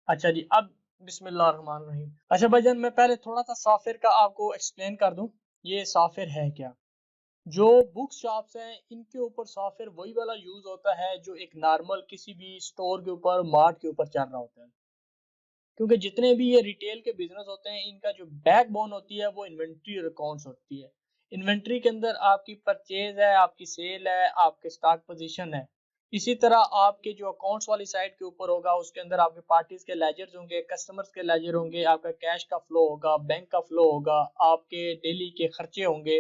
अच्छा जी, अब बिस्मिल्लाहिर्रहमानिर्रहीम। अच्छा भाईजान, मैं पहले थोड़ा-सा सॉफ्टवेयर का आपको एक्सप्लेन कर दूँ, ये सॉफ्टवेयर है क्या? जो बुक शॉप्स हैं, इनके ऊपर सॉफ्टवेयर वही वाला यूज़ होता है, जो एक नॉर्मल किसी भी स्टोर के ऊपर, मार्ट के ऊपर चल रहा होता है। क्योंकि जितने भी ये रिटेल के बिज़नेस होते हैं, इनका जो बैकबोन होती है, वो इन्वेंटरी और अकाउंट्स होती है। इन्वेंटरी के अंदर आपकी परचेज़ है, आपकी सेल है, आपके स्टॉक पोज़ीशन है। इसी तरह आपके जो अकाउंट्स वाली साइड के ऊपर होगा, उसके अंदर आपके पार्टीज़ के लेजर्स होंगे, कस्टमर्स के लेजर होंगे, आपका कैश का फ्लो होगा, बैंक का फ्लो होगा, आपके डेली के खर्चे होंगे।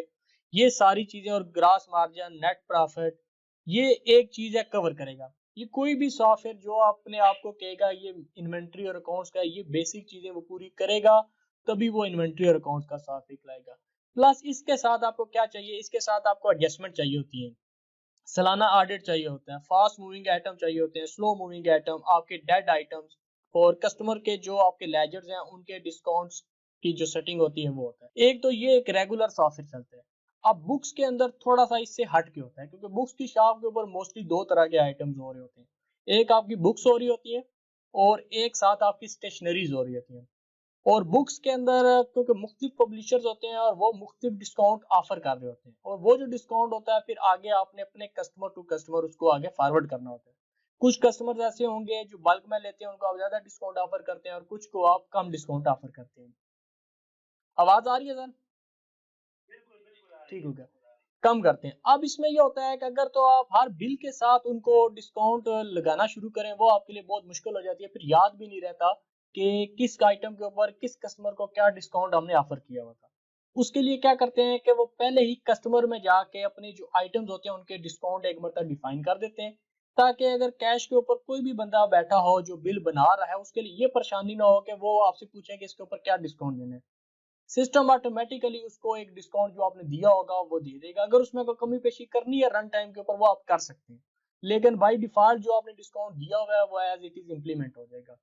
ये सारी चीज़ें और ग्रॉस मार्जिन, नेट प्रॉफिट, ये एक चीज़ है कवर करेगा। ये कोई भी सॉफ्टवेयर जो अपने आप को कहेगा ये इन्वेंटरी और अकाउंट्स का ये बेसिक चीजें वो पूरी करेगा, तभी वो इन्वेंटरी और अकाउंट्स का सॉफ्टवेयर लाएगा। प्लस इसके साथ आपको क्या चाहिए, इसके साथ आपको एडजस्टमेंट चाहिए होती है, सालाना ऑडिट चाहिए होता है, फास्ट मूविंग आइटम चाहिए होते हैं, स्लो मूविंग आइटम, आपके डेड आइटम्स और कस्टमर के जो आपके लेजर्स हैं उनके डिस्काउंट्स की जो सेटिंग होती है वो होता है। एक तो ये एक रेगुलर सॉफ्टवेयर चलते हैं। अब बुक्स के अंदर थोड़ा सा इससे हट के होता है, क्योंकि बुक्स की शॉप के ऊपर मोस्टली दो तरह के आइटम्स हो रहे होते हैं। एक आपकी बुक्स हो रही होती है और एक साथ आपकी स्टेशनरीज हो रही होती है। और बुक्स के अंदर क्योंकि मुख्तलिफ पब्लिशर्स होते हैं और वो मुख्तलिफ डिस्काउंट ऑफर कर रहे होते हैं, और वो जो डिस्काउंट होता है फिर आगे आपने अपने कस्टमर टू कस्टमर उसको आगे फॉरवर्ड करना होता है। कुछ कस्टमर्स ऐसे होंगे जो बल्क में लेते हैं, उनको आप ज्यादा डिस्काउंट ऑफर करते हैं और कुछ को आप कम डिस्काउंट ऑफर करते हैं। आवाज आ रही है सर? ठीक हो गया। कम करते हैं। अब इसमें ये होता है कि अगर तो आप हर बिल के साथ उनको डिस्काउंट लगाना शुरू करें, वो आपके लिए बहुत मुश्किल हो जाती है। फिर याद भी नहीं रहता कि किस आइटम के ऊपर किस कस्टमर को क्या डिस्काउंट हमने ऑफर किया हुआ था। उसके लिए क्या करते हैं कि वो पहले ही कस्टमर में जाके अपने जो आइटम्स होते हैं उनके डिस्काउंट एक मरतबा डिफाइन कर देते हैं, ताकि अगर कैश के ऊपर कोई भी बंदा बैठा हो जो बिल बना रहा है, उसके लिए ये परेशानी ना हो कि वो आपसे पूछे कि इसके ऊपर क्या डिस्काउंट देना है। सिस्टम ऑटोमेटिकली उसको एक डिस्काउंट जो आपने दिया होगा वो दे देगा। अगर उसमें कोई कमी पेशी करनी है रन टाइम के ऊपर, वो आप कर सकते हैं, लेकिन बाय डिफॉल्ट जो आपने डिस्काउंट दिया हुआ है वो एज इट इज इम्प्लीमेंट हो जाएगा।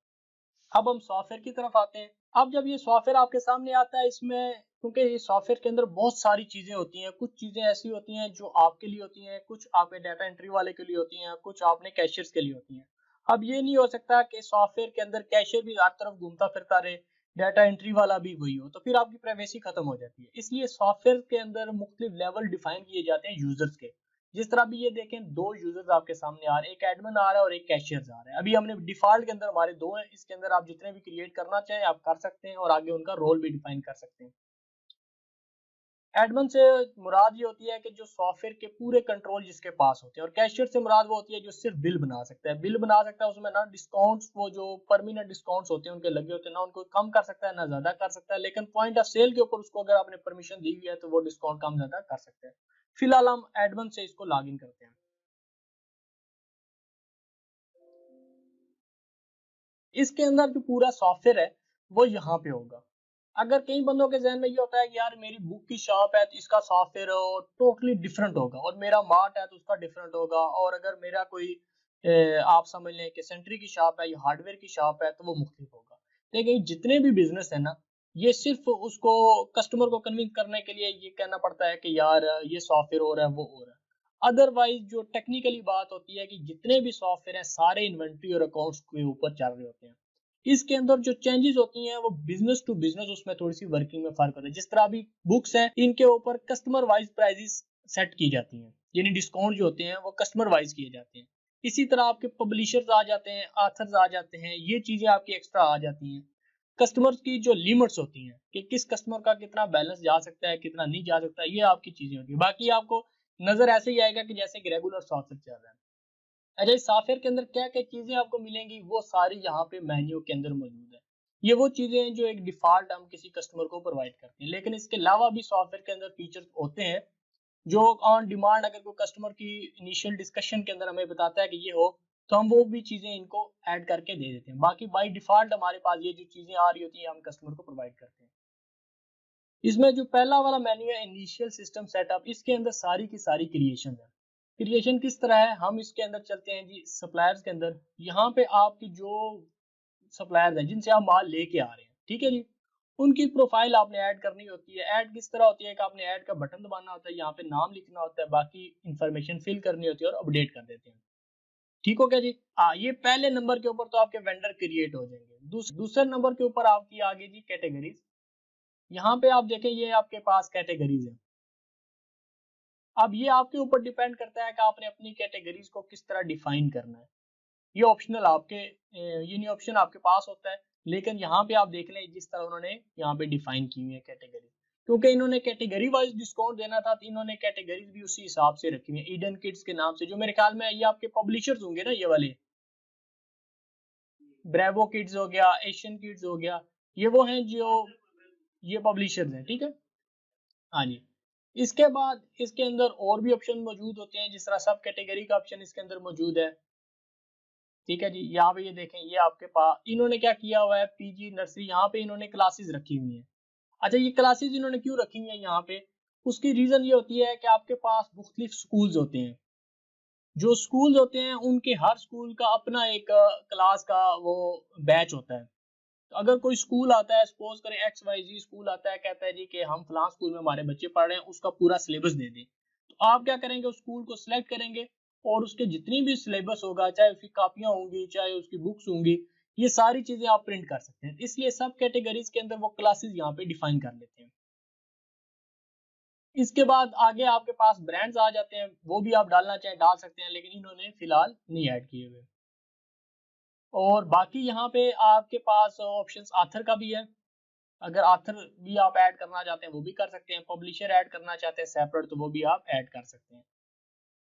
अब हम सॉफ्टवेयर की तरफ आते हैं। अब जब ये सॉफ्टवेयर आपके सामने आता है, इसमें क्योंकि ये सॉफ्टवेयर के अंदर बहुत सारी चीजें होती हैं, कुछ चीजें ऐसी होती हैं जो आपके लिए होती हैं, कुछ आपके डाटा एंट्री वाले के लिए होती हैं, कुछ आपने कैशियर्स के लिए होती हैं। अब ये नहीं हो सकता कि सॉफ्टवेयर के अंदर कैशियर भी हर तरफ घूमता फिरता रहे, डाटा एंट्री वाला भी वही हो, तो फिर आपकी प्राइवेसी खत्म हो जाती है। इसलिए सॉफ्टवेयर के अंदर मुख्तलिफ लेवल डिफाइन किए जाते हैं यूजर्स के। जिस तरह अभी ये देखें, दो यूजर्स आपके सामने आ रहे हैं, एक एडमिन आ रहा है और एक कैशियर आ रहा है। अभी हमने डिफॉल्ट के अंदर हमारे दो हैं, इसके अंदर आप जितने भी क्रिएट करना चाहें आप कर सकते हैं और आगे उनका रोल भी डिफाइन कर सकते हैं। एडमिन से मुराद ये होती है कि जो सॉफ्टवेयर के पूरे कंट्रोल जिसके पास होते हैं, और कैशियर से मुराद वो होती है जो सिर्फ बिल बना सकता है। बिल बना सकता है, उसमें ना डिस्काउंट्स, वो जो परमानेंट डिस्काउंट्स होते हैं उनके लगे होते हैं, ना उनको कम कर सकता है ना ज्यादा कर सकता है, लेकिन पॉइंट ऑफ सेल के ऊपर उसको अगर आपने परमिशन दी हुई है तो वो डिस्काउंट कम ज्यादा कर सकते हैं। फिलहाल हम एडमिन से इसको लॉग इन करते हैं। इसके अंदर जो पूरा सॉफ्टवेयर है वो यहाँ पे होगा। अगर कई बंदों के ज़हन में ये होता है कि यार मेरी बुक की शॉप है तो इसका सॉफ्टवेयर टोटली डिफरेंट होगा, और मेरा मार्ट है तो उसका डिफरेंट होगा, और अगर मेरा कोई आप समझ लें कि सेंट्री की शॉप है या हार्डवेयर की शॉप है तो वो मुख्तलिफ होगा। लेकिन जितने भी बिजनेस है ना, ये सिर्फ उसको कस्टमर को कन्विंस करने के लिए ये कहना पड़ता है कि यार ये सॉफ्टवेयर हो रहा है वो हो रहा है। अदरवाइज जो टेक्निकली बात होती है कि जितने भी सॉफ्टवेयर हैं सारे इन्वेंटरी और अकाउंट्स के ऊपर चल रहे होते हैं। इसके अंदर जो चेंजेस होती हैं वो बिजनेस टू बिजनेस उसमें थोड़ी सी वर्किंग में फर्क होता है। जिस तरह अभी बुक्स हैं, इनके ऊपर कस्टमर वाइज प्राइजेस सेट की जाती हैं, यानी डिस्काउंट जो होते हैं वो कस्टमर वाइज किए जाते हैं। इसी तरह आपके पब्लिशर्स आ जाते हैं, ऑथर्स आ जाते हैं, ये चीजें आपकी एक्स्ट्रा आ जाती हैं। कस्टमर्स की जो लिमिट्स होती हैं कि किस कस्टमर का कितना बैलेंस जा सकता है, कितना नहीं जा सकता, ये आपकी चीजें होती है। बाकी आपको नजर ऐसे ही आएगा कि जैसे कि रेगुलर सॉफ्टवेयर चल रहा है। अच्छा, इस सॉफ्टवेयर के अंदर क्या क्या चीजें आपको मिलेंगी वो सारी यहाँ पे मेन्यू के अंदर मौजूद है। ये वो चीजें हैं जो एक डिफॉल्ट हम किसी कस्टमर को प्रोवाइड करते हैं, लेकिन इसके अलावा भी सॉफ्टवेयर के अंदर फीचर्स होते हैं जो ऑन डिमांड अगर कोई कस्टमर की इनिशियल डिस्कशन के अंदर हमें बताता है कि ये हो, तो हम वो भी चीजें इनको ऐड करके दे देते हैं। बाकी बाय डिफॉल्ट हमारे पास ये जो चीजें आ रही होती हैं हम कस्टमर को प्रोवाइड करते हैं। इसमें जो पहला वाला मेन्यू है इनिशियल सिस्टम सेटअप, इसके अंदर सारी की सारी क्रिएशन है। क्रिएशन किस तरह है, हम इसके अंदर चलते हैं जी सप्लायर्स के अंदर। यहाँ पे आपकी जो सप्लायर्स हैं जिनसे आप माल लेके आ रहे हैं, ठीक है जी, उनकी प्रोफाइल आपने ऐड करनी होती है। ऐड किस तरह होती है कि आपने ऐड का बटन दबाना होता है, यहाँ पे नाम लिखना होता है, बाकी इंफॉर्मेशन फिल करनी होती है और अपडेट कर देते हैं। ठीक हो गया जी। ये पहले नंबर के ऊपर तो आपके वेंडर क्रिएट हो जाएंगे। दूसरे नंबर के ऊपर आपकी आगे जी कैटेगरीज। यहाँ पे आप देखें ये आपके पास कैटेगरीज है। अब ये आपके ऊपर डिपेंड करता है कि आपने अपनी कैटेगरीज को किस तरह डिफाइन करना है। ये ऑप्शनल आपके ये नहीं ऑप्शन आपके पास होता है, लेकिन यहाँ पे आप देख लें जिस तरह उन्होंने यहाँ पे डिफाइन की हुई है कैटेगरी, क्योंकि इन्होंने कैटेगरी वाइज डिस्काउंट देना था तो इन्होंने कैटेगरीज भी उसी हिसाब से रखी हुई है ईडन किड्स के नाम से, जो मेरे ख्याल में ये आपके पब्लिशर्स होंगे ना, ये वाले ब्रेवो किड्स हो गया, एशियन किड्स हो गया, ये वो हैं जो ये पब्लिशर्स हैं। ठीक है, हाँ जी। इसके बाद इसके अंदर और भी ऑप्शन मौजूद होते हैं, जिस तरह सब कैटेगरी का ऑप्शन इसके अंदर मौजूद है। ठीक है जी, यहाँ पे ये देखें ये आपके पास इन्होंने क्या किया हुआ है, पीजी नर्सरी, यहाँ पे इन्होंने क्लासेस रखी हुई हैं। अच्छा, ये क्लासेस इन्होंने क्यों रखी हुई हैं यहाँ पे, उसकी रीजन ये होती है कि आपके पास मुख्तलिफ स्कूल्स होते हैं। जो स्कूल्स होते हैं उनके हर स्कूल का अपना एक क्लास का वो बैच होता है। तो अगर कोई स्कूल आता है, सपोज करें एक्स वाई जी स्कूल आता है, कहता है जी कि हम फलां स्कूल में हमारे बच्चे पढ़ रहे हैं, उसका पूरा सिलेबस दे दें, तो आप क्या करेंगे, उस स्कूल को सिलेक्ट करेंगे और उसके जितनी भी सिलेबस होगा, चाहे उसकी कापियां होंगी, चाहे उसकी बुक्स होंगी, ये सारी चीजें आप प्रिंट कर सकते हैं। इसलिए सब कैटेगरीज के अंदर वो क्लासेस यहाँ पे डिफाइन कर लेते हैं। इसके बाद आगे आपके पास ब्रांड्स आ जाते हैं, वो भी आप डालना चाहें डाल सकते हैं, लेकिन इन्होंने फिलहाल नहीं ऐड किए हुए। और बाकी यहाँ पे आपके पास ऑप्शंस आथर का भी है, अगर आथर भी आप ऐड करना चाहते हैं वो भी कर सकते हैं, पब्लिशर ऐड करना चाहते हैं सेपरेट तो वो भी आप ऐड कर सकते हैं।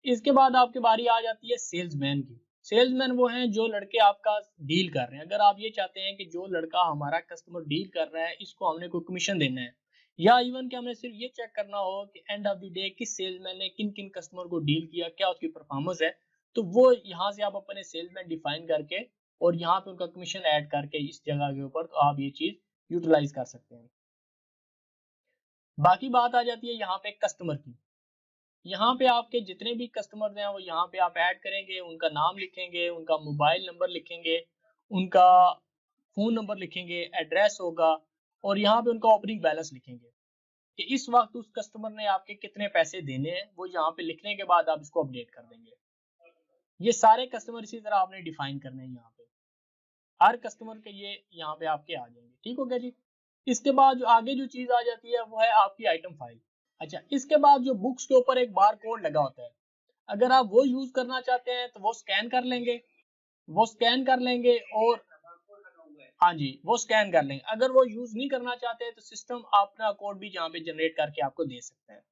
इसके बाद आपकी बारी आ जाती है सेल्समैन की। सेल्समैन वो हैं जो लड़के आपका डील कर रहे हैं। अगर आप ये चाहते हैं कि जो लड़का हमारा कस्टमर डील कर रहा है इसको हमने कोई कमीशन देना है, या इवन कि हमें सिर्फ ये चेक करना हो कि एंड ऑफ द डे किस सेल्समैन ने किन किन कस्टमर को डील किया, क्या उसकी परफॉर्मेंस है, तो वो यहाँ से आप अपने सेल्समैन डिफाइन करके और यहाँ पे उनका कमीशन ऐड करके इस जगह के ऊपर तो आप ये चीज यूटिलाइज कर सकते हैं। बाकी बात आ जाती है यहाँ पे कस्टमर की। यहाँ पे आपके जितने भी कस्टमर हैं वो यहाँ पे आप ऐड करेंगे, उनका नाम लिखेंगे, उनका मोबाइल नंबर लिखेंगे, उनका फोन नंबर लिखेंगे, एड्रेस होगा, और यहाँ पे उनका ओपनिंग बैलेंस लिखेंगे कि इस वक्त उस कस्टमर ने आपके कितने पैसे देने हैं, वो यहाँ पे लिखने के बाद आप इसको अपडेट कर देंगे। ये सारे कस्टमर इसी तरह आपने डिफाइन करने हैं यहाँ पे, हर कस्टमर के ये यहाँ पे आपके आ जाएंगे। ठीक हो गया जी। इसके बाद जो आगे जो चीज आ जाती है वो है आपकी आइटम फाइल। अच्छा, इसके बाद जो बुक्स के ऊपर एक बार कोड लगा होता है, अगर आप वो यूज करना चाहते हैं तो वो स्कैन कर लेंगे, वो स्कैन कर लेंगे और हाँ जी वो स्कैन कर लेंगे। अगर वो यूज नहीं करना चाहते तो सिस्टम अपना कोड भी यहाँ पे जनरेट करके आपको दे सकता है,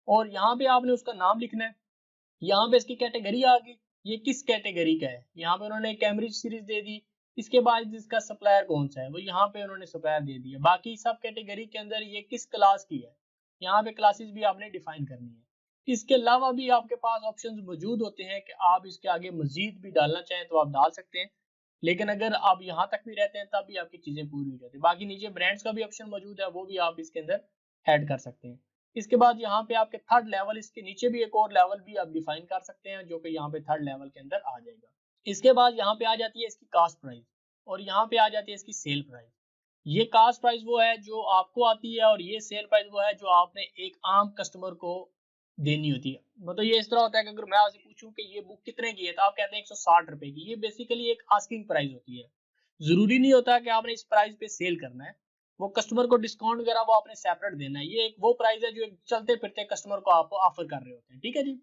और यहाँ पे आपने उसका नाम लिखना है। यहाँ पे इसकी कैटेगरी आ गई, ये किस कैटेगरी का है, यहाँ पे उन्होंने कैम्ब्रिज सीरीज दे दी। इसके बाद इसका सप्लायर कौन सा है वो यहाँ पे उन्होंने सप्लायर दे दिया। बाकी सब कैटेगरी के अंदर ये किस क्लास की है, यहाँ पे क्लासेस भी आपने डिफाइन करनी है। इसके अलावा भी आपके पास ऑप्शंस मौजूद होते हैं कि आप इसके आगे मजीद भी डालना चाहें तो आप डाल सकते हैं, लेकिन अगर आप यहाँ तक भी रहते हैं तब भी आपकी चीजें पूरी हो जाती है। बाकी नीचे ब्रांड्स का भी ऑप्शन मौजूद है, वो भी आप इसके अंदर ऐड कर सकते हैं। इसके बाद यहाँ पे आपके थर्ड लेवल, इसके नीचे भी एक और लेवल भी आप डिफाइन कर सकते हैं जो कि यहाँ पे थर्ड लेवल के अंदर आ जाएगा। इसके बाद यहाँ पे आ जाती है इसकी कास्ट प्राइस, और यहाँ पे आ जाती है इसकी सेल प्राइस। ये कास्ट प्राइस वो है जो आपको आती है, और ये सेल प्राइस वो है जो आपने एक आम कस्टमर को देनी होती है। मतलब ये इस तरह होता है कि अगर मैं आपसे पूछूं कि ये बुक कितने की है तो आप कहते हैं 160 रुपए की। ये बेसिकली एक आस्किंग प्राइस होती है, जरूरी नहीं होता कि आपने इस प्राइस पे सेल करना है। वो कस्टमर को डिस्काउंट वगैरह वो आपने सेपरेट देना है। ये एक वो प्राइस है जो एक चलते फिरते कस्टमर को आप ऑफर कर रहे होते हैं। ठीक है जी।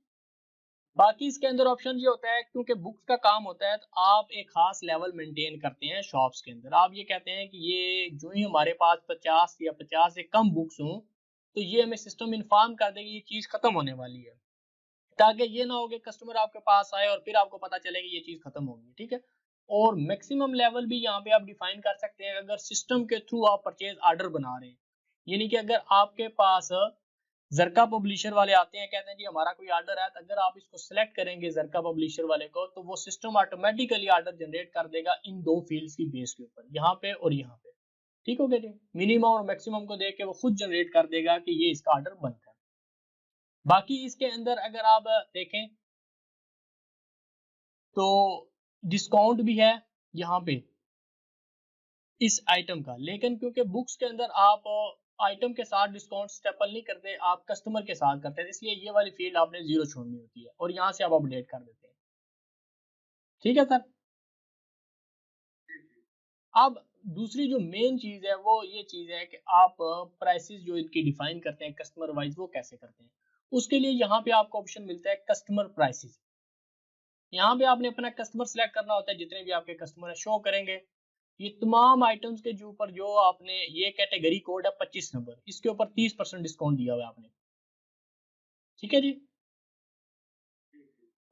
बाकी इसके अंदर ऑप्शन ये होता है, क्योंकि बुक्स का काम होता है तो आप एक खास लेवल मेंटेन करते हैं शॉप्स के अंदर। आप ये कहते हैं कि ये जो ही हमारे पास 50 या 50 से कम बुक्स हों तो ये हमें सिस्टम इन्फॉर्म कर देगी ये चीज खत्म होने वाली है, ताकि ये ना हो कि कस्टमर आपके पास आए और फिर आपको पता चले कि ये चीज खत्म हो गई। ठीक है। और मैक्सिमम लेवल भी यहाँ पे आप डिफाइन कर सकते हैं अगर सिस्टम के थ्रू आप परचेज ऑर्डर बना रहे हैं। यानी कि अगर आपके पास जरका पब्लिशर वाले आते हैं, कहते हैं जी हमारा कोई ऑर्डर है, तो अगर आप इसको सिलेक्ट करेंगे जरका पब्लिशर वाले को तो वो सिस्टम ऑटोमेटिकली ऑर्डर जनरेट कर देगा इन दो फील्ड्स की बेस के ऊपर, यहाँ पे और यहाँ पे। ठीक हो गया जी। मिनिमम और मैक्सिमम को देख के वो खुद जनरेट कर देगा कि ये इसका ऑर्डर बनता है। बाकी इसके अंदर अगर आप देखें तो डिस्काउंट भी है यहाँ पे इस आइटम का, लेकिन क्योंकि बुक्स के अंदर आप आइटम के साथ डिस्काउंट स्टेपल नहीं करते, आप कस्टमर के साथ करते हैं, इसलिए ये वाली फील्ड आपने जीरो छोड़नी होती है और यहाँ से आप अपडेट कर देते हैं। ठीक है सर। अब दूसरी जो मेन चीज है वो ये चीज है कि आप प्राइसेस जो इनकी डिफाइन करते हैं कस्टमर वाइज वो कैसे करते हैं। उसके लिए यहाँ पे आपको ऑप्शन मिलता है कस्टमर प्राइसेस। यहाँ पे आपने अपना कस्टमर सिलेक्ट करना होता है, जितने भी आपके कस्टमर है शो करेंगे। ये तमाम आइटम्स के जो ऊपर जो आपने ये कैटेगरी कोड है 25 नंबर, इसके ऊपर 30% डिस्काउंट दिया हुआ है आपने। ठीक है जी।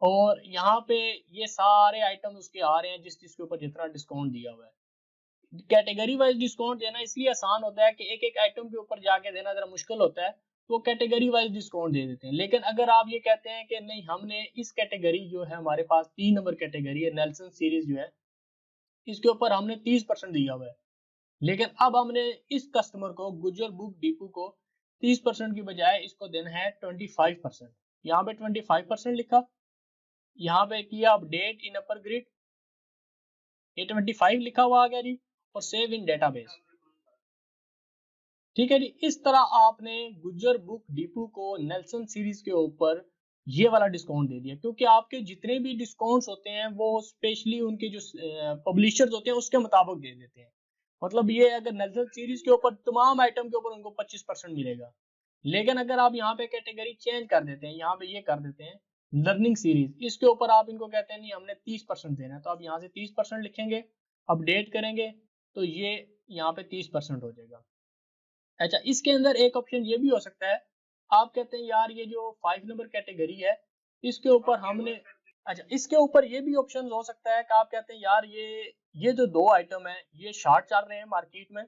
और यहाँ पे ये सारे आइटम उसके आ रहे हैं जिस जिसके ऊपर जितना डिस्काउंट दिया हुआ है। कैटेगरी वाइज डिस्काउंट देना इसलिए आसान होता है कि एक एक आइटम के ऊपर जाके देना जरा मुश्किल होता है, तो कैटेगरी वाइज डिस्काउंट दे देते हैं। लेकिन अगर आप ये कहते हैं कि नहीं हमने इस कैटेगरी जो है हमारे पास 3 नंबर कैटेगरी है नेल्सन सीरीज जो है, इसके ऊपर हमने 30% दिया हुआ है, लेकिन अब हमने इस कस्टमर को गुज्जर बुक डिपो को 30% की बजाय इसको देना है 25%। यहाँ पे 25% लिखा, यहाँ पे किया अपडेट इन अपर ग्रिड, ये 25 लिखा हुआ आ गया जी, और सेव इन डेटाबेस। ठीक है जी। इस तरह आपने गुज्जर बुक डिपो को नेल्सन सीरीज के ऊपर ये वाला डिस्काउंट दे दिया, क्योंकि आपके जितने भी डिस्काउंट्स होते हैं वो स्पेशली उनके जो पब्लिशर्स होते हैं उसके मुताबिक दे देते हैं। मतलब ये अगर नेल्सन सीरीज के ऊपर तमाम आइटम के ऊपर उनको 25% मिलेगा, लेकिन अगर आप यहाँ पे कैटेगरी चेंज कर देते हैं, यहाँ पे ये कर देते हैं लर्निंग सीरीज, इसके ऊपर आप इनको कहते हैं नहीं हमने 30% देना है, तो आप यहाँ से 30% लिखेंगे, अपडेट करेंगे, तो ये यहाँ पे 30% हो जाएगा। अच्छा, इसके अंदर एक ऑप्शन ये भी हो सकता है, आप कहते हैं यार ये जो 5 नंबर कैटेगरी है इसके ऊपर हमने, अच्छा इसके ऊपर ये भी ऑप्शन हो सकता है कि आप कहते हैं यार ये जो 2 आइटम है ये शार्ट चल रहे हैं मार्केट में,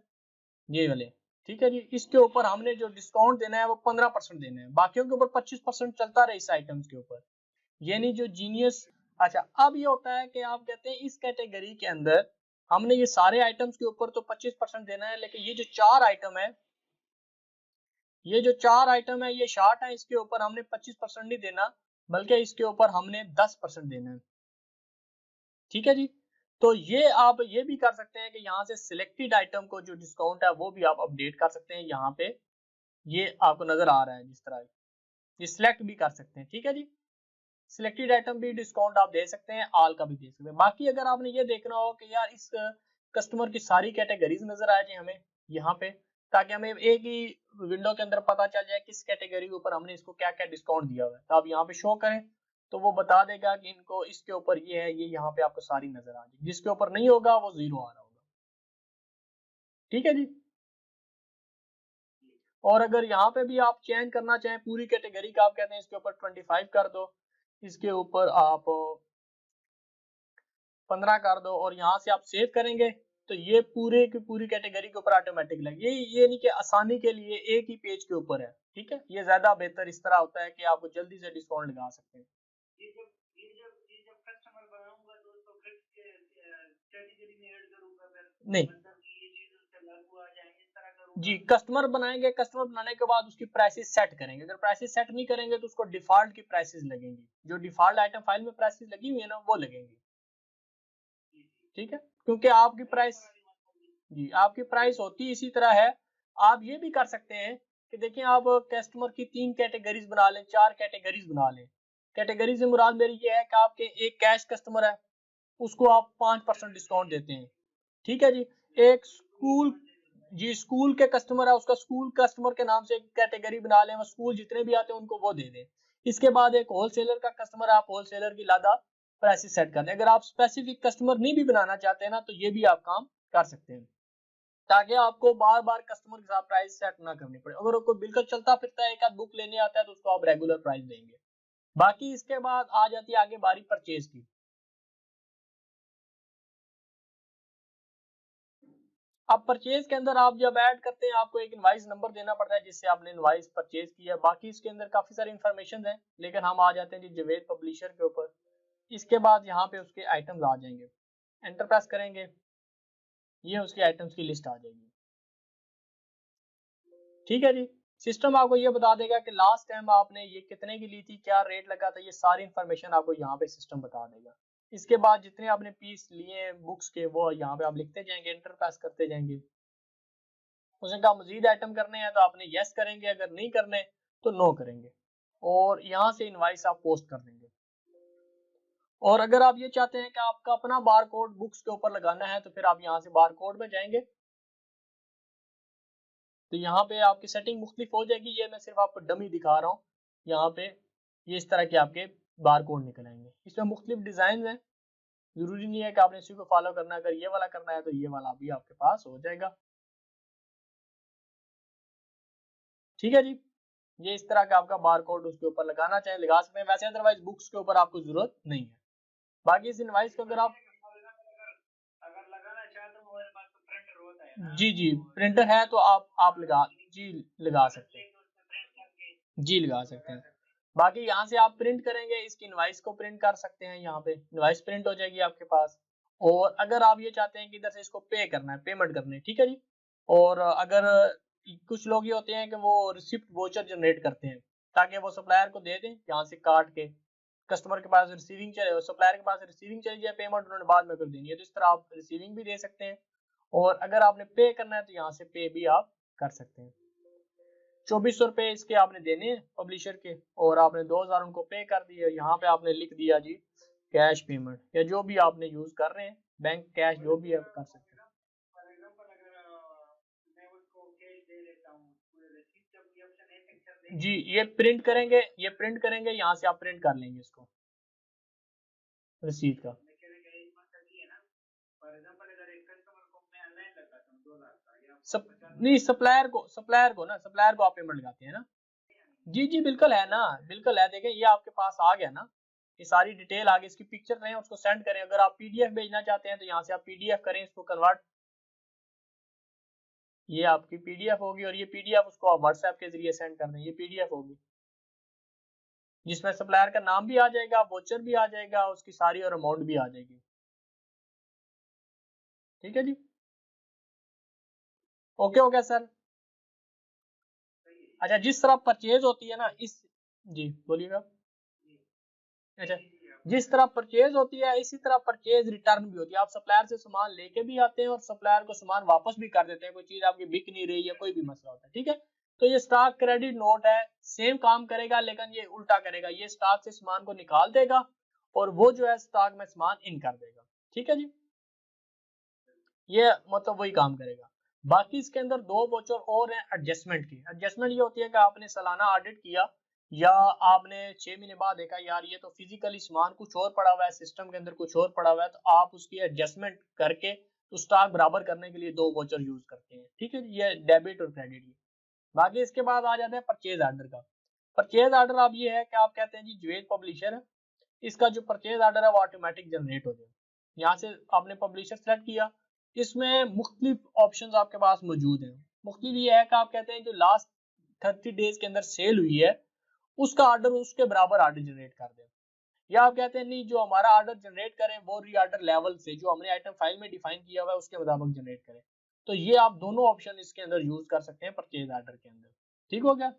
ये वाले, ठीक है जी, इसके ऊपर हमने जो डिस्काउंट देना है वो 15% देना है, बाकियों के ऊपर 25% चलता रहे इस आइटम्स के ऊपर, यानी जो जीनियस। अच्छा, अब ये होता है कि आप कहते हैं इस कैटेगरी के अंदर हमने ये सारे आइटम्स के ऊपर तो 25% देना है, लेकिन ये जो 4 आइटम है, ये जो 4 आइटम है ये शार्ट है, इसके ऊपर हमने 25% नहीं देना, बल्कि इसके ऊपर हमने 10% देना है। ठीक है जी। तो ये आप ये भी कर सकते हैं कि यहाँ से सिलेक्टेड आइटम को जो डिस्काउंट है वो भी आप अपडेट कर सकते हैं। यहाँ पे ये आपको नजर आ रहा है जिस तरह, ये सिलेक्ट भी कर सकते हैं। ठीक है जी। सिलेक्टेड आइटम भी डिस्काउंट आप दे सकते हैं, ऑल का भी दे सकते हैं। बाकी अगर आपने ये देखना हो कि यार इस कस्टमर की सारी कैटेगरीज नजर आ जाए हमें यहाँ पे, ताकि हमें एक ही विंडो के अंदर पता चल जाए किस कैटेगरी के ऊपर हमने इसको क्या क्या डिस्काउंट दिया हुआ है, तो आप यहाँ पे शो करें तो वो बता देगा कि इनको इसके ऊपर ये है, ये यहाँ पे आपको सारी नजर आ जाएगी, जिसके ऊपर नहीं होगा वो 0 आ रहा होगा। ठीक है जी। और अगर यहाँ पे भी आप चेंज करना चाहें पूरी कैटेगरी का, आप कहते हैं इसके ऊपर 25 कर दो, इसके ऊपर आप 15 कर दो, और यहाँ से आप सेव करेंगे तो ये पूरे की पूरी कैटेगरी के ऊपर ऑटोमेटिक लगे। ये नहीं कि आसानी के लिए एक ही पेज के ऊपर है, ठीक है, ये ज्यादा बेहतर इस तरह होता है कि आप जल्दी से डिस्काउंट लगा सकते हैं। ये जब कस्टमर बनाऊंगा तो उसको कैटेगरी में ऐड करूंगा फिर, नहीं मतलब ये चीज उससे लागू आ जाएंगे, इस तरह करूंगा जी। कस्टमर बनाएंगे, कस्टमर बनाने के बाद उसकी प्राइसेस सेट करेंगे, अगर प्राइसेस सेट नहीं करेंगे तो उसको डिफॉल्ट की प्राइसेस लगेंगी, जो डिफॉल्ट आइटम फाइल में प्राइसेस लगी हुई है ना वो लगेंगी। ठीक है, क्योंकि आपकी प्राइस, जी आपकी प्राइस होती इसी तरह है। आप ये भी कर सकते हैं कि देखिए आप कस्टमर की 3 कैटेगरीज बना लें, 4 कैटेगरीज बना लें। कैटेगरी से मुराद मेरी ये है कि आपके एक कैश कस्टमर है, उसको आप 5% डिस्काउंट देते हैं। ठीक है जी। एक स्कूल, जी स्कूल के कस्टमर है, उसका स्कूल कस्टमर के नाम से एक कैटेगरी बना लें, वो स्कूल जितने भी आते हैं उनको वो दे दें। इसके बाद एक होलसेलर का कस्टमर है, आप होलसेलर की लादा प्राइसेस सेट कर दें। अगर आप स्पेसिफिक कस्टमर नहीं भी बनाना चाहते हैं ना तो ये भी आप काम कर सकते हैं, ताकि आपको बार बार कस्टमर के साथ प्राइस सेट ना करनी पड़े। अगर कोई बिल्कुल चलता फिरता है एक आध बुक लेने आता है तो उसको आप रेगुलर प्राइस देंगे। बाकी इसके बाद आ जाती है आगे बारी परचेज की। अब परचेज के अंदर आप जब ऐड करते हैं आपको एक इनवाइस नंबर देना पड़ता है जिससे आपने इनवाइस परचेज किया। बाकी इसके अंदर काफी सारी इन्फॉर्मेशन है, लेकिन हम आ जाते हैं जी जवेद पब्लिशर के ऊपर। इसके बाद यहाँ पे उसके आइटम्स आ जाएंगे, एंटर प्रेस करेंगे, ये उसके आइटम्स की लिस्ट आ जाएगी। ठीक है जी। सिस्टम आपको ये बता देगा कि लास्ट टाइम आपने ये कितने की ली थी, क्या रेट लगा था, ये सारी इन्फॉर्मेशन आपको यहाँ पे सिस्टम बता देगा। इसके बाद जितने आपने पीस लिए बुक्स के वो यहाँ पे आप लिखते जाएंगे, एंटर प्रेस करते जाएंगे। उसने कहा मजीद आइटम करने हैं तो आपने यस करेंगे, अगर नहीं करने तो नो करेंगे, और यहाँ से इनवाइस आप पोस्ट कर देंगे। और अगर आप ये चाहते हैं कि आपका अपना बार कोड बुक्स के ऊपर लगाना है तो फिर आप यहाँ से बार कोड में जाएंगे, तो यहाँ पे आपकी सेटिंग मुख्तलिफ हो जाएगी। ये मैं सिर्फ आपको डमी दिखा रहा हूँ। यहाँ पे ये इस तरह के आपके बार कोड निकल आएंगे। इसमें मुख्तलिफ डिजाइन हैं, जरूरी नहीं है कि आपने इसी को फॉलो करना है। अगर ये वाला करना है तो ये वाला भी आपके पास हो जाएगा। ठीक है जी, ये इस तरह का आपका बार कोड उसके ऊपर लगाना चाहे लगा सकते हैं, वैसे अदरवाइज बुक्स के ऊपर आपको जरूरत नहीं है। बाकी इस इनवाइस को अगर आप लगाना चाहे तो हमारे पास तो प्रिंटर होता है। जी जी, प्रिंटर है तो आप लगा सकते हैं। जी लगा सकते हैं। बाकी यहाँ से आप प्रिंट करेंगे, इसकी इनवाइस को प्रिंट कर सकते हैं। यहाँ पे इनवाइस प्रिंट हो जाएगी आपके पास। और अगर आप ये चाहते हैं कि इधर से इसको पे करना है, पेमेंट करनी है, ठीक है जी। और अगर कुछ लोग ये होते हैं कि वो रिसिप्ट वोचर जनरेट करते हैं ताकि वो सप्लायर को दे दें, यहाँ से काट के कस्टमर के पास रिसीविंग चले, सप्लायर के पास रिसीविंग चली जाए, पेमेंट उन्होंने बाद में कर देनी है। तो इस तरह आप रिसीविंग भी दे सकते हैं। और अगर आपने पे करना है तो यहाँ से पे भी आप कर सकते हैं। 2400 रुपए इसके आपने देने हैं पब्लिशर के, और आपने 2000 उनको पे कर दिया। यहाँ पे आपने लिख दिया जी कैश पेमेंट, या जो भी आपने यूज कर रहे हैं, बैंक कैश जो भी आप कर सकते हैं। जी ये प्रिंट करेंगे, यहाँ से आप प्रिंट कर लेंगे इसको रसीद का। नहीं, सप्लायर को आप पेमेंट लगाते हैं ना। जी जी बिल्कुल है ना, बिल्कुल है। देखें ये आपके पास आ गया ना, ये सारी डिटेल आ गई। इसकी पिक्चर रहें, उसको सेंड करें। अगर आप पीडीएफ भेजना चाहते हैं तो यहाँ से आप पीडीएफ करें, इसको कन्वर्ट, ये आपकी पीडीएफ होगी। और ये पीडीएफ उसको आप व्हाट्सएप के जरिए सेंड कर दें, ये पीडीएफ होगी जिसमें सप्लायर का नाम भी आ जाएगा, वोचर भी आ जाएगा, उसकी सारी और अमाउंट भी आ जाएगी। ठीक है जी, ओके हो गया सर। अच्छा, जिस तरह परचेज होती है ना इस, जी बोलिएगा। अच्छा, जिस तरह परचेज होती है इसी तरह परचेज रिटर्न भी होती है। आप सप्लायर से सामान लेके भी आते हैं और सप्लायर को सामान वापस भी कर देते हैं, कोई चीज आपकी बिक नहीं रही है, कोई भी मसला होता है। ठीक है, तो ये स्टॉक क्रेडिट नोट है, सेम काम करेगा लेकिन ये उल्टा करेगा। ये स्टॉक से सामान को निकाल देगा और वो जो है स्टॉक में सामान इन कर देगा। ठीक है जी, ये मतलब वही काम करेगा। बाकी इसके अंदर दो वोचर और हैं एडजस्टमेंट की। एडजस्टमेंट ये होती है कि आपने सालाना ऑडिट किया या आपने 6 महीने बाद देखा यार ये तो फिजिकली सामान कुछ और पड़ा हुआ है, सिस्टम के अंदर कुछ और पड़ा हुआ है, तो आप उसकी एडजस्टमेंट करके तो स्टॉक बराबर करने के लिए दो वोचर यूज करते हैं। ठीक है, ये डेबिट और क्रेडिट। ये बाकी इसके बाद आ जाते हैं परचेज ऑर्डर का। परचेज ऑर्डर अब ये है कि आप कहते हैं जी जुवेद पब्लिशर है, इसका जो परचेज ऑर्डर है वो ऑटोमेटिक जनरेट हो जाए। यहाँ से आपने पब्लिशर सेलेक्ट किया, इसमें मुख्तलिफ ऑप्शंस आपके पास मौजूद हैं। मुख्तलिफ ये है कि आप कहते हैं जो लास्ट 30 डेज के अंदर सेल हुई है उसका ऑर्डर उसके बराबर ऑर्डर जनरेट कर दें, या आप कहते हैं नहीं जो हमारा ऑर्डर जनरेट करें वो रीऑर्डर लेवल से जो हमने आइटम फाइल में डिफाइन किया हुआ है उसके मुताबिक जनरेट करें। तो ये आप दोनों ऑप्शन इसके अंदर यूज कर सकते हैं परचेज ऑर्डर के अंदर। ठीक हो गया।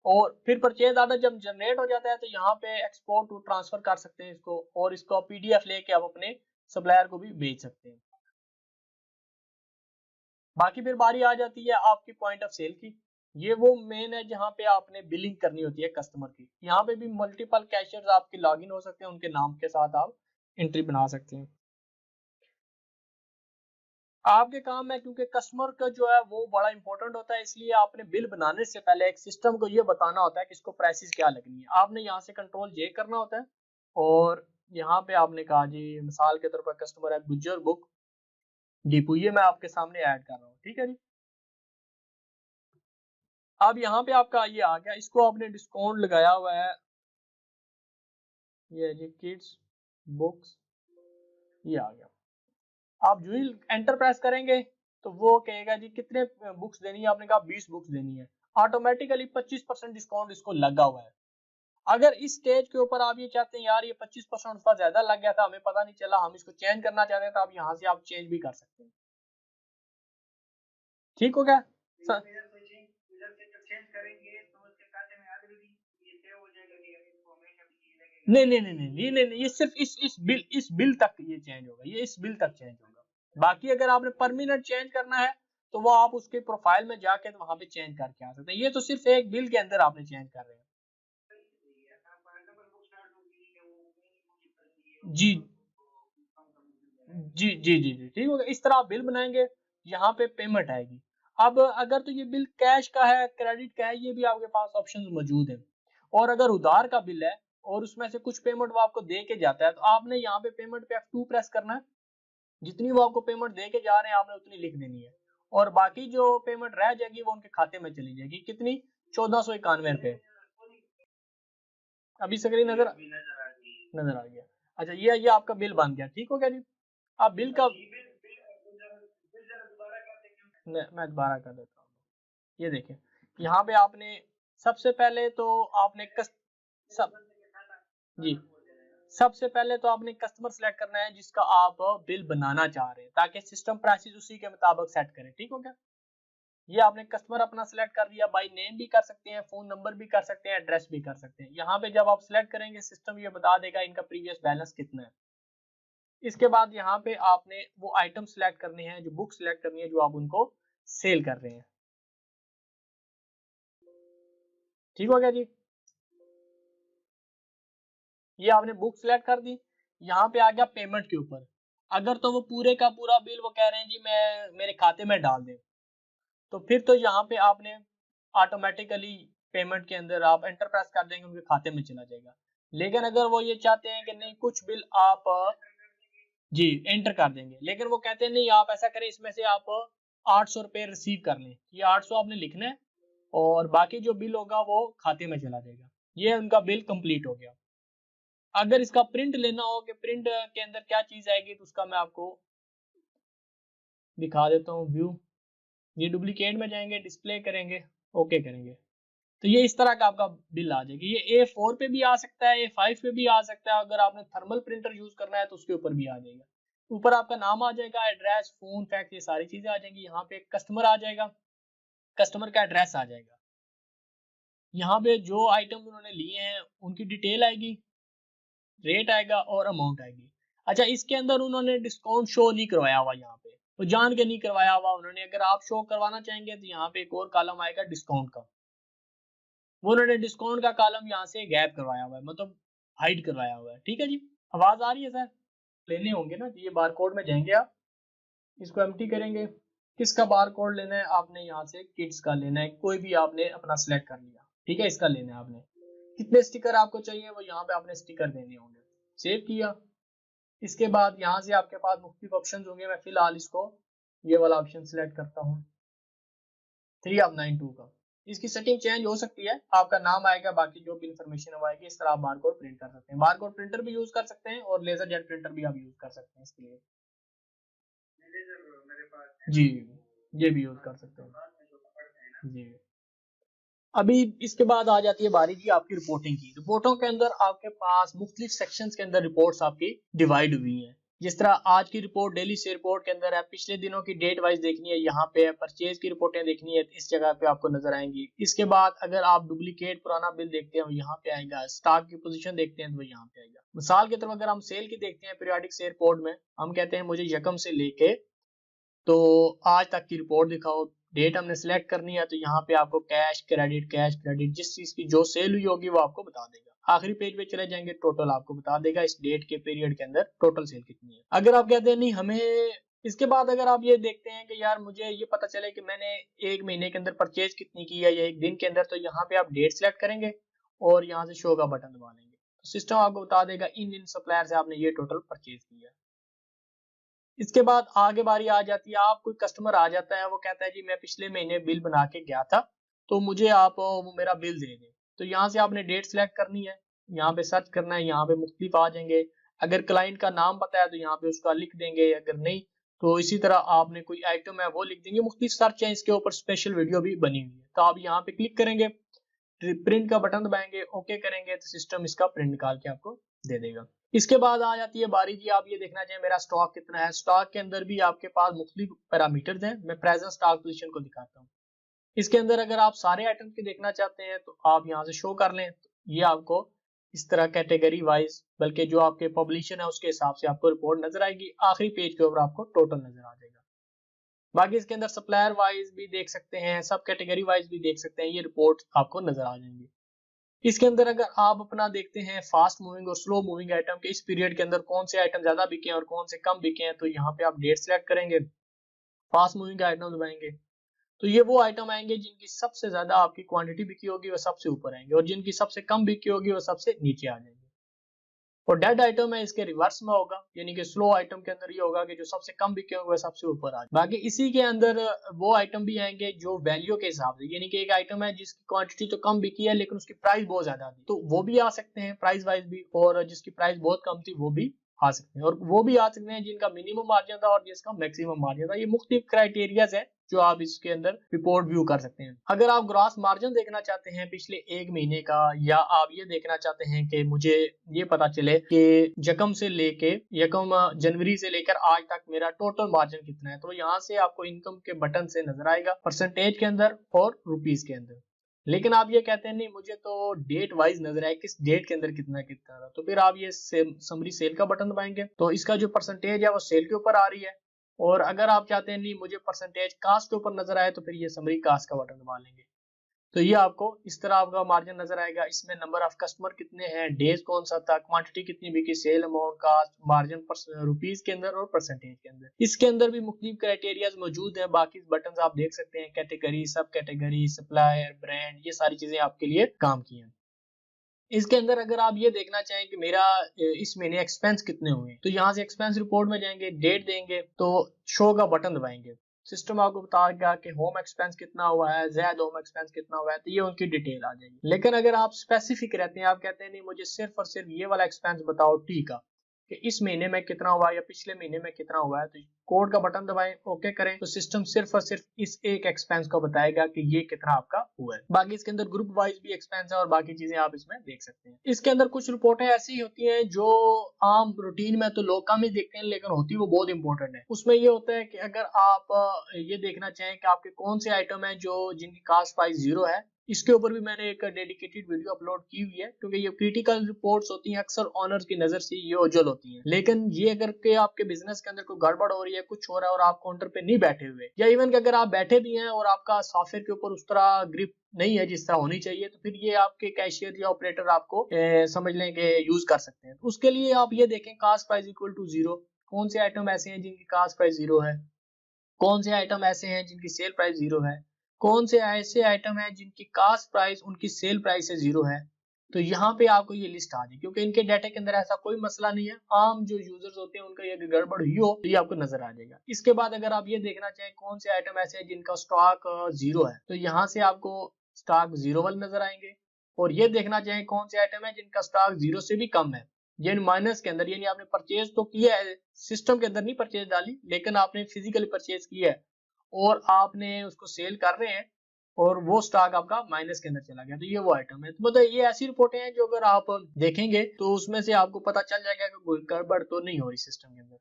और फिर परचेज ऑर्डर जब जनरेट हो जाता है तो यहाँ पे एक्सपोर्ट टू ट्रांसफर कर सकते हैं इसको, और इसको पीडीएफ लेके आप अपने सप्लायर को भी भेज सकते हैं। बाकी फिर बारी आ जाती है आपकी पॉइंट ऑफ सेल की। ये वो मेन है जहाँ पे आपने बिलिंग करनी होती है कस्टमर की। यहाँ पे भी मल्टीपल कैशियर्स आपके लॉगिन हो सकते हैं, उनके नाम के साथ आप एंट्री बना सकते हैं। आपके काम है क्योंकि कस्टमर का जो है वो बड़ा इंपॉर्टेंट होता है, इसलिए आपने बिल बनाने से पहले एक सिस्टम को ये बताना होता है कि इसको प्राइसेस क्या लगनी है। आपने यहाँ से कंट्रोल जे करना होता है और यहाँ पे आपने कहा जी मिसाल के तौर पर कस्टमर है गुज्जर बुक डिपो, ये मैं आपके सामने ऐड कर रहा हूँ। ठीक है जी, अब यहाँ पे आपका ये आ गया, इसको आपने डिस्काउंट लगाया हुआ है, ये जी किड्स बुक्स, ये आ गया। आप जो ही एंटर प्रेस करेंगे तो वो कहेगा जी कितने बुक्स देनी है, आपने कहा 20 बुक्स देनी है, ऑटोमेटिकली 25% डिस्काउंट इसको लगा हुआ है। अगर इस स्टेज के ऊपर आप ये चाहते हैं यार ये 25% उसका ज्यादा लग गया था, हमें पता नहीं चला, हम इसको चेंज करना चाहते हैं, तो आप यहाँ से आप चेंज भी कर सकते हैं। ठीक हो गया सर? नहीं, ये सिर्फ इस बिल तक ये चेंज होगा, ये इस बिल तक चेंज होगा। बाकी अगर आपने परमानेंट चेंज करना है तो वो आप उसके प्रोफाइल में जाके तो वहां पे चेंज करके आ सकते हैं। ये तो सिर्फ एक बिल के अंदर आपने चेंज कर रहे हैं। जी जी जी जी जी ठीक हो गया। इस तरह आप बिल बनाएंगे, यहाँ पे पेमेंट आएगी। अब अगर तो ये बिल कैश का है, क्रेडिट का है, ये भी आपके पास ऑप्शन मौजूद है। और अगर उधार का बिल है और उसमें से कुछ पेमेंट वो आपको दे के जाता है, तो आपने यहाँ पे पेमेंट पे F2 प्रेस करना है। जितनी वो आपको पेमेंट दे के जा रहे हैं आपने उतनी लिख देनी है, और बाकी जो पेमेंट रह जाएगी वो उनके खाते में चली जाएगी। कितनी? 1491 रुपए। अभी स्क्रीन नजर आ गया। अच्छा, ये आपका बिल बन गया, ठीक हो गया जी। आप बिल का मैं दोबारा कर देता हूँ। ये देखिए, यहाँ पे आपने सबसे पहले तो आपने सब जी सबसे पहले तो आपने कस्टमर सेलेक्ट करना है जिसका आप बिल बनाना चाह रहे हैं, ताकि सिस्टम प्राइसेस उसी के मुताबिक सेट करे, ठीक हो गया। ये आपने कस्टमर अपना सिलेक्ट कर लिया, बाई नेम भी कर सकते हैं, फोन नंबर भी कर सकते हैं, एड्रेस भी कर सकते हैं। यहाँ पे जब आप सिलेक्ट करेंगे सिस्टम ये बता देगा इनका प्रीवियस बैलेंस कितना है। इसके बाद यहाँ पे आपने वो आइटम सिलेक्ट करने हैं, जो बुक सिलेक्ट करनी है जो आप उनको सेल कर रहे हैं, ठीक हो गया जी। ये आपने बुक सिलेक्ट कर दी। यहाँ पे आ गया पेमेंट के ऊपर। अगर तो वो पूरे का पूरा बिल वो कह रहे हैं जी मैं मेरे खाते में डाल दें, तो फिर तो यहाँ पे आपने ऑटोमेटिकली पेमेंट के अंदर आप एंटर प्रेस कर देंगे, उनके खाते में चला जाएगा। लेकिन अगर वो ये चाहते हैं कि नहीं कुछ बिल आप जी एंटर कर देंगे, लेकिन वो कहते हैं नहीं आप ऐसा करें इसमें से आप 800 रुपये रिसीव कर लें, ये 800 आपने लिखना है और बाकी जो बिल होगा वो खाते में चला जाएगा। ये उनका बिल कंप्लीट हो गया। अगर इसका प्रिंट लेना हो कि प्रिंट के अंदर क्या चीज आएगी, तो उसका मैं आपको दिखा देता हूँ व्यू। ये डुप्लीकेट में जाएंगे, डिस्प्ले करेंगे, ओके करेंगे, तो ये इस तरह का आपका बिल आ जाएगी। ये A4 पे भी आ सकता है, A5 पे भी आ सकता है। अगर आपने थर्मल प्रिंटर यूज करना है तो उसके ऊपर भी आ जाएगा। ऊपर आपका नाम आ जाएगा, एड्रेस, फोन, फैक्स, ये सारी चीजें आ जाएंगी। यहाँ पे कस्टमर आ जाएगा, कस्टमर का एड्रेस आ जाएगा। यहाँ पे जो आइटम उन्होंने लिए हैं उनकी डिटेल आएगी, रेट आएगा और अमाउंट आएगी। अच्छा, इसके अंदर उन्होंने डिस्काउंट शो नहीं करवाया हुआ, यहाँ पे तो जान के नहीं करवाया हुआ उन्होंने। अगर आप शो करवाना चाहेंगे तो यहाँ पे एक और कॉलम आएगा डिस्काउंट का, वो उन्होंने डिस्काउंट का कॉलम यहाँ से गैप करवाया हुआ है, मतलब हाइड करवाया हुआ है, ठीक है जी। आवाज आ रही है सर? लेने होंगे ना, ये बार कोड में जाएंगे आप, इसको एम्प्टी करेंगे। किसका बार कोड लेना है आपने? यहाँ से किड्स का लेना है, कोई भी आपने अपना सिलेक्ट कर लिया, ठीक है, इसका लेना है आपने। कितने स्टिकर आपको चाहिए वो यहाँ पे आपने स्टिकर देने होंगे। सेव किया। इसके बाद यहाँ से आपके पास मुख्तलिफ ऑप्शन होंगे। मैं फिलहाल इसको ये वाला ऑप्शन सिलेक्ट करता हूँ, 3 of 9 2 का। इसकी सेटिंग चेंज हो सकती है, आपका नाम आएगा, बाकी जो भी इंफॉर्मेशन है वो आएगी। इस तरह आप बारकोड प्रिंट कर सकते हैं, बारकोड प्रिंटर भी यूज कर सकते हैं और लेजर जेट प्रिंटर भी आप यूज कर सकते हैं इसके लिए। जी, ये भी यूज कर सकते हैं जी। अभी इसके बाद आ जाती है बारी की आपकी रिपोर्टिंग की। रिपोर्टों के अंदर आपके पास मुख्तलिफ सेक्शंस के अंदर रिपोर्ट्स आपकी डिवाइड हुई हैं। जिस तरह आज की रिपोर्ट डेली से रिपोर्ट के अंदर है, पिछले दिनों की डेट वाइज देखनी है यहाँ पे है, परचेज की रिपोर्टें देखनी है इस जगह पे आपको नजर आएंगी। इसके बाद अगर आप डुप्लीकेट पुराना बिल देखते हैं वो यहाँ पे आएगा, स्टॉक की पोजीशन देखते हैं तो वो यहाँ पे आएगा। मिसाल की तरफ अगर हम सेल की देखते हैं पीरियोडिक सेल रिपोर्ट में, हम कहते हैं मुझे यकम से लेके तो आज तक की रिपोर्ट दिखाओ। डेट हमने सिलेक्ट करनी है, तो यहाँ पे आपको कैश क्रेडिट जिस चीज की जो सेल हुई होगी वो आपको बता देगा। आखिरी पेज पे चले जाएंगे, टोटल आपको बता देगा इस डेट के पीरियड के अंदर टोटल सेल कितनी है। अगर आप कहते हैं नहीं हमें, इसके बाद अगर आप ये देखते हैं कि यार मुझे ये पता चले कि मैंने एक महीने के अंदर परचेज कितनी की है या एक दिन के अंदर, तो यहाँ पे आप डेट सिलेक्ट करेंगे और यहाँ से शो का बटन दबा लेंगे, तो सिस्टम आपको बता देगा इन इन सप्लायर से आपने ये टोटल परचेज किया है। इसके बाद आगे बारी आ जाती है, आप कोई कस्टमर आ जाता है वो कहता है जी मैं पिछले महीने बिल बना के गया था, तो मुझे आप वो मेरा बिल दे दें। तो यहाँ से आपने डेट सिलेक्ट करनी है, यहाँ पे सर्च करना है, यहाँ पे मुख्तलिफ आ जाएंगे। अगर क्लाइंट का नाम पता है तो यहाँ पे उसका लिख देंगे, अगर नहीं तो इसी तरह आपने कोई आइटम है वो लिख देंगे। मुख्तलिफ सर्च है, इसके ऊपर स्पेशल वीडियो भी बनी हुई है। तो आप यहाँ पे क्लिक करेंगे, प्रिंट का बटन दबाएंगे, ओके करेंगे, तो सिस्टम इसका प्रिंट निकाल के आपको दे देगा। इसके बाद आ जाती है बारी जी, आप ये देखना चाहिए मेरा स्टॉक कितना है। स्टॉक के अंदर भी आपके पास मुख्तलिफ पैरामीटर्स हैं। मैं प्रेजेंट स्टॉक पोजीशन को दिखाता हूँ। इसके अंदर अगर आप सारे आइटम के देखना चाहते हैं तो आप यहाँ से शो कर लें, तो ये आपको इस तरह कैटेगरी वाइज, बल्कि जो आपके पब्लिशन है उसके हिसाब से आपको रिपोर्ट नजर आएगी। आखिरी पेज के ऊपर आपको टोटल नजर आ जाएगा। बाकी इसके अंदर सप्लायर वाइज भी देख सकते हैं, सब कैटेगरी वाइज भी देख सकते हैं, ये रिपोर्ट आपको नजर आ जाएंगी। इसके अंदर अगर आप अपना देखते हैं फास्ट मूविंग और स्लो मूविंग आइटम के इस पीरियड के अंदर कौन से आइटम ज्यादा बिके हैं और कौन से कम बिके हैं, तो यहाँ पे आप डेट सिलेक्ट करेंगे, फास्ट मूविंग आइटम दबाएंगे तो ये वो आइटम आएंगे जिनकी सबसे ज्यादा आपकी क्वांटिटी बिकी होगी वो सबसे ऊपर आएंगे और जिनकी सबसे कम बिकी होगी वो सबसे नीचे आ जाएंगे। और डेड आइटम है इसके रिवर्स में होगा, यानी कि स्लो आइटम के अंदर ये होगा कि जो सबसे कम बिके होंगे वो सबसे ऊपर आ जाए। बाकी इसी के अंदर वो आइटम भी आएंगे जो वैल्यू के हिसाब से, यानी कि एक आइटम है जिसकी क्वांटिटी तो कम बिकी है लेकिन उसकी प्राइस बहुत ज्यादा थी, तो वो भी आ सकते हैं प्राइस वाइज भी, और जिसकी प्राइस बहुत कम थी वो भी आ सकते हैं, और वो भी आ सकते हैं जिनका मिनिमम मार्जिन था और जिसका मैक्सिमम मार्जिन था। ये मुख्तलिफ क्राइटेरियाज है जो आप इसके अंदर रिपोर्ट व्यू कर सकते हैं। अगर आप ग्रॉस मार्जिन देखना चाहते हैं पिछले एक महीने का, या आप ये देखना चाहते हैं कि मुझे ये पता चले कि यकम जनवरी से लेकर आज तक मेरा टोटल मार्जिन कितना है, तो यहाँ से आपको इनकम के बटन से नजर आएगा परसेंटेज के अंदर और रुपीज के अंदर। लेकिन आप ये कहते हैं नहीं मुझे तो डेट वाइज नजर आए किस डेट के अंदर कितना कितना था, तो फिर आप ये समरी सेल का बटन दबाएंगे तो इसका जो परसेंटेज है वो सेल के ऊपर आ रही है। और अगर आप चाहते हैं नहीं मुझे परसेंटेज कास्ट के ऊपर नजर आए तो फिर ये समरी कास्ट का बटन दबा लेंगे, तो ये आपको इस तरह आपका मार्जिन नजर आएगा। इसमें नंबर ऑफ कस्टमर कितने हैं, डेज कौन सा था, क्वांटिटी कितनी बिकी, sale amount, cost, margin rupees के अंदर और परसेंटेज के अंदर। इसके अंदर भी मुख्तलिफ क्राइटेरियाज मौजूद हैं, बाकी बटन आप देख सकते हैं, कैटेगरी, सब कैटेगरी, सप्लायर, ब्रांड, ये सारी चीजें आपके लिए काम की हैं। इसके अंदर अगर आप ये देखना चाहें कि मेरा इस महीने एक्सपेंस कितने हुए, तो यहाँ से एक्सपेंस रिपोर्ट में जाएंगे, डेट देंगे तो शो का बटन दबाएंगे, सिस्टम आपको बताएगा कि होम एक्सपेंस कितना हुआ है, ज़ायद होम एक्सपेंस कितना हुआ है, तो ये उनकी डिटेल आ जाएगी। लेकिन अगर आप स्पेसिफिक रहते हैं, आप कहते हैं नहीं मुझे सिर्फ और सिर्फ ये वाला एक्सपेंस बताओ टी का कि इस महीने में कितना हुआ या पिछले महीने में कितना हुआ है, तो कोड का बटन दबाएं, ओके करें, तो सिस्टम सिर्फ और सिर्फ इस एक एक्सपेंस को बताएगा कि ये कितना आपका हुआ है। बाकी इसके अंदर ग्रुप वाइज भी एक्सपेंस है और बाकी चीजें आप इसमें देख सकते हैं। इसके अंदर कुछ रिपोर्टें ऐसी होती हैं जो आम रूटीन में तो लोग कम ही देखते हैं लेकिन होती वो बहुत इंपॉर्टेंट है। उसमें ये होता है कि अगर आप ये देखना चाहें कि आपके कौन से आइटम है जो जिनकी कास्ट प्राइस 0 है, इसके ऊपर भी मैंने एक डेडिकेटेड वीडियो अपलोड की हुई है, क्योंकि ये क्रिटिकल रिपोर्ट्स होती हैं अक्सर ऑनर्स की नजर से ये ओझल होती हैं। लेकिन ये अगर के आपके बिजनेस के अंदर कोई गड़बड़ हो रही है, कुछ हो रहा है और आप काउंटर पे नहीं बैठे हुए, या इवन कि अगर आप बैठे भी हैं और आपका सॉफ्टवेयर के ऊपर उस तरह ग्रिप नहीं है जिस तरह होनी चाहिए, तो फिर ये आपके कैशियर या ऑपरेटर आपको समझ लें कि यूज कर सकते हैं। उसके लिए आप ये देखें कास्ट प्राइस इक्वल टू 0, कौन से आइटम ऐसे हैं जिनकी कास्ट प्राइस 0 है, कौन से आइटम ऐसे हैं जिनकी सेल प्राइस 0 है, कौन से ऐसे आइटम हैं जिनकी कास्ट प्राइस उनकी सेल प्राइस से 0 है। तो यहाँ पे आपको ये लिस्ट आ जाए, क्योंकि इनके डाटा के अंदर ऐसा कोई मसला नहीं है, आम जो यूजर्स होते हैं उनका ये गड़बड़ हुई हो तो ये आपको नजर आ जाएगा। इसके बाद अगर आप ये देखना चाहें कौन से आइटम ऐसे हैं जिनका स्टॉक 0 है, तो यहाँ से आपको स्टॉक 0 वाले नजर आएंगे। और ये देखना चाहें कौन से आइटम है जिनका स्टॉक 0 से भी कम है, यानी माइनस के अंदर, यानी आपने परचेज तो किया है, सिस्टम के अंदर नहीं परचेज डाली लेकिन आपने फिजिकली परचेज किया है और आपने उसको सेल कर रहे हैं और वो स्टॉक आपका माइनस के अंदर चला गया, तो ये वो आइटम है। तो मतलब ये ऐसी रिपोर्टें हैं जो अगर आप देखेंगे तो उसमें से आपको पता चल जाएगा कि कोई गड़बड़ तो नहीं हो रही सिस्टम के अंदर।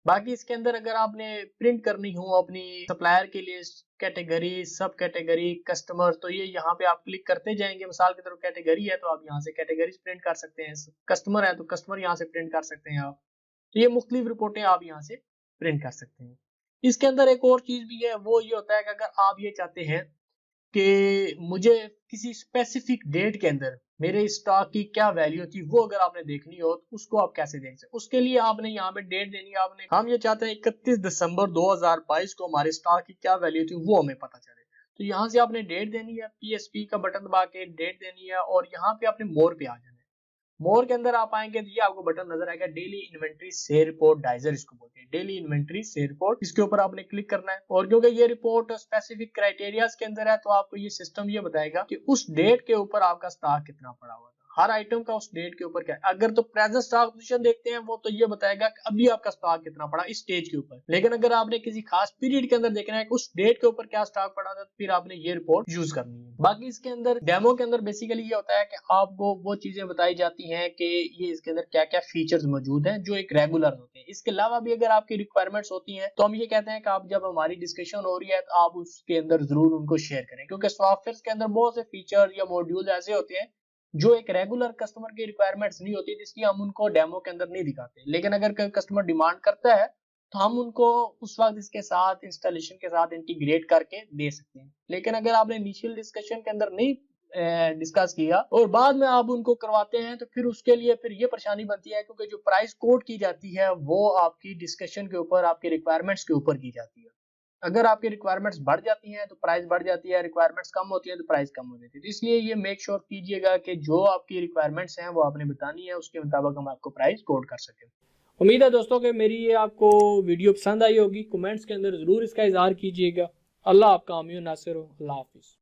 बाकी इसके अंदर अगर आपने प्रिंट करनी हो अपनी सप्लायर के लिए कैटेगरी, सब कैटेगरी, कस्टमर, तो ये यहाँ पे आप क्लिक करते जाएंगे। मिसाल की तरफ कैटेगरी है तो आप यहाँ से कैटेगरीज प्रिंट कर सकते हैं, कस्टमर है तो कस्टमर यहाँ से प्रिंट कर सकते हैं आप। तो ये मुख्तलिफ रिपोर्टें आप यहाँ से प्रिंट कर सकते हैं। इसके अंदर एक और चीज भी है, वो ये होता है कि अगर आप ये चाहते हैं कि मुझे किसी स्पेसिफिक डेट के अंदर मेरे स्टॉक की क्या वैल्यू थी वो अगर आपने देखनी हो तो उसको आप कैसे देख सकते, उसके लिए आपने यहाँ पे डेट देनी है। आपने हम ये चाहते हैं 31 दिसंबर 2022 को हमारे स्टॉक की क्या वैल्यू थी वो हमें पता चले, तो यहाँ से आपने डेट देनी है, PSP का बटन दबा के डेट देनी है और यहाँ पे आपने मोर पे आ जाना है। मोर के अंदर आप आएंगे तो ये आपको बटन नजर आएगा डेली इन्वेंट्री शेयर रिपोर्ट डाइजर, इसको बोलते हैं डेली इन्वेंट्री शेयर रिपोर्ट। इसके ऊपर आपने क्लिक करना है और क्योंकि ये रिपोर्ट स्पेसिफिक क्राइटेरियाज के अंदर है तो आपको ये सिस्टम ये बताएगा कि उस डेट के ऊपर आपका स्टॉक कितना पड़ा हुआ था, हर आइटम का उस डेट के ऊपर क्या है। अगर तो प्रेजेंट स्टॉक पोजीशन देखते हैं वो तो ये बताएगा कि अभी आपका स्टॉक कितना पड़ा इस स्टेज के ऊपर, लेकिन अगर आपने किसी खास पीरियड के अंदर देखना है कि उस डेट के ऊपर क्या स्टॉक पड़ा था तो फिर आपने ये रिपोर्ट यूज करनी है। बाकी इसके अंदर डेमो के अंदर बेसिकली ये होता है कि आपको वो चीजें बताई जाती हैं कि ये इसके अंदर क्या क्या फीचर्स मौजूद हैं जो एक रेगुलर होते हैं। इसके अलावा भी अगर आपकी रिक्वायरमेंट्स होती हैं तो हम ये कहते हैं कि आप जब हमारी डिस्कशन हो रही है तो आप उसके अंदर जरूर उनको शेयर करें, क्योंकि सॉफ्टवेयर के अंदर बहुत से फीचर या मॉड्यूल ऐसे होते हैं जो एक रेगुलर कस्टमर की रिक्वायरमेंट्स नहीं होती, जिसकी हम उनको डेमो के अंदर नहीं दिखाते। लेकिन अगर कोई कस्टमर डिमांड करता है तो हम उनको उस वक्त इसके साथ इंस्टॉलेशन के साथ इंटीग्रेट करके दे सकते हैं। लेकिन अगर आपने इनिशियल डिस्कशन के अंदर नहीं डिस्कस किया और बाद में आप उनको करवाते हैं, तो फिर उसके लिए फिर ये परेशानी बनती है, क्योंकि जो प्राइस कोट की जाती है वो आपकी डिस्कशन के ऊपर, आपके रिक्वायरमेंट्स के ऊपर की जाती है। अगर आपकी रिक्वायरमेंट्स बढ़ जाती हैं तो प्राइस बढ़ जाती है, रिक्वायरमेंट्स कम होती है तो प्राइस कम हो जाती है। तो इसलिए ये मेक श्योर कीजिएगा कि जो आपकी रिक्वायरमेंट्स हैं वो आपने बतानी है, उसके मुताबिक हम आपको प्राइस कोट कर सकें। उम्मीद है दोस्तों कि मेरी ये आपको वीडियो पसंद आई होगी। कमेंट्स के अंदर ज़रूर इसका इज़हार कीजिएगा। अल्लाह आपका आमीन नासिर हो। अल्लाह हाफिज़।